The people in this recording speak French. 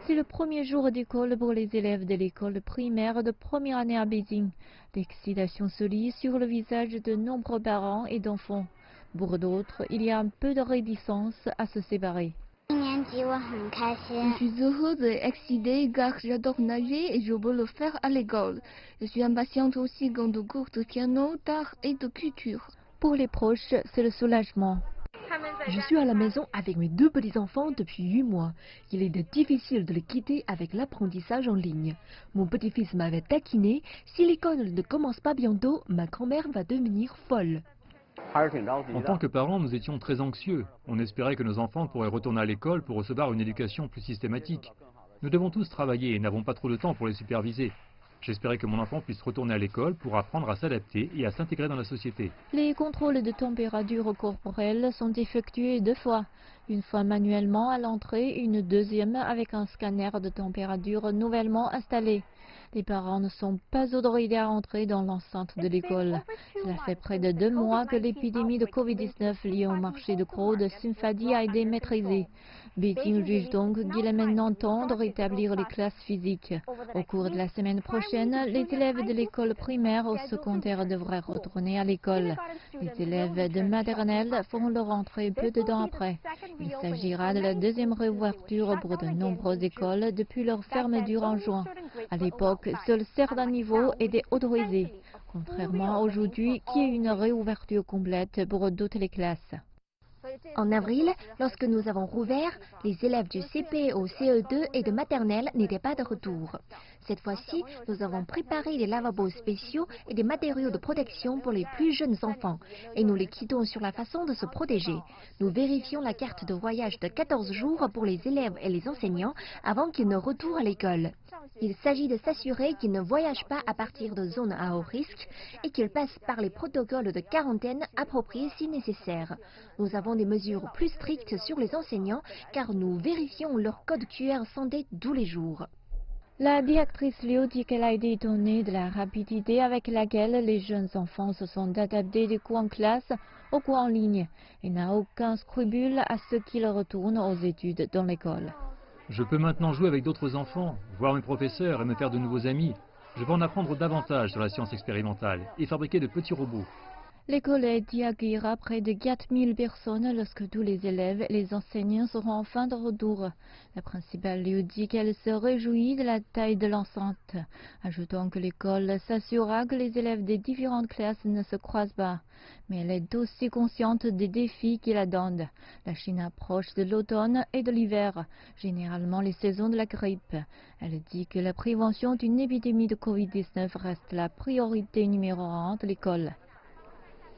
C'est le premier jour d'école pour les élèves de l'école primaire de première année à Beijing. L'excitation se lit sur le visage de nombreux parents et d'enfants. Pour d'autres, il y a un peu de réticence à se séparer. Je suis heureuse et excitée car j'adore nager et je veux le faire à l'école. Je suis impatiente aussi quant aux cours de piano, d'art et de culture. Pour les proches, c'est le soulagement. Je suis à la maison avec mes deux petits-enfants depuis 8 mois. Il est difficile de les quitter avec l'apprentissage en ligne. Mon petit-fils m'avait taquiné. Si l'école ne commence pas bientôt, ma grand-mère va devenir folle. En tant que parents, nous étions très anxieux. On espérait que nos enfants pourraient retourner à l'école pour recevoir une éducation plus systématique. Nous devons tous travailler et n'avons pas trop de temps pour les superviser. J'espérais que mon enfant puisse retourner à l'école pour apprendre à s'adapter et à s'intégrer dans la société. Les contrôles de température corporelle sont effectués 2 fois. Une fois manuellement à l'entrée, une deuxième avec un scanner de température nouvellement installé. Les parents ne sont pas autorisés à entrer dans l'enceinte de l'école. Cela fait près de 2 mois que l'épidémie de Covid-19 liée au marché de gros de Simfadi a été maîtrisée. Beijing juge donc qu'il est maintenant temps de rétablir les classes physiques. Au cours de la semaine prochaine, les élèves de l'école primaire ou secondaire devraient retourner à l'école. Les élèves de maternelle feront leur entrée peu de temps après. Il s'agira de la deuxième réouverture pour de nombreuses écoles depuis leur fermeture en juin. À l'époque, seuls certains niveaux étaient autorisés, contrairement à aujourd'hui qui est une réouverture complète pour toutes les classes. En avril, lorsque nous avons rouvert, les élèves du CP au CE2 et de maternelle n'étaient pas de retour. Cette fois-ci, nous avons préparé des lavabos spéciaux et des matériaux de protection pour les plus jeunes enfants et nous les guidons sur la façon de se protéger. Nous vérifions la carte de voyage de 14 jours pour les élèves et les enseignants avant qu'ils ne retournent à l'école. Il s'agit de s'assurer qu'ils ne voyagent pas à partir de zones à haut risque et qu'ils passent par les protocoles de quarantaine appropriés si nécessaire. Nous avons des mesures plus strictes sur les enseignants car nous vérifions leur code QR santé tous les jours. La directrice Liu dit qu'elle a été étonnée de la rapidité avec laquelle les jeunes enfants se sont adaptés du cours en classe au cours en ligne et n'a aucun scrupule à ce qu'ils retournent aux études dans l'école. Je peux maintenant jouer avec d'autres enfants, voir mes professeurs et me faire de nouveaux amis. Je vais en apprendre davantage sur la science expérimentale et fabriquer de petits robots. L'école y accueillera près de 4000 personnes lorsque tous les élèves et les enseignants seront enfin de retour. La principale Liu dit qu'elle se réjouit de la taille de l'enceinte, ajoutant que l'école s'assurera que les élèves des différentes classes ne se croisent pas. Mais elle est aussi consciente des défis qui l'attendent. La Chine approche de l'automne et de l'hiver, généralement les saisons de la grippe. Elle dit que la prévention d'une épidémie de Covid-19 reste la priorité numéro 1 de l'école.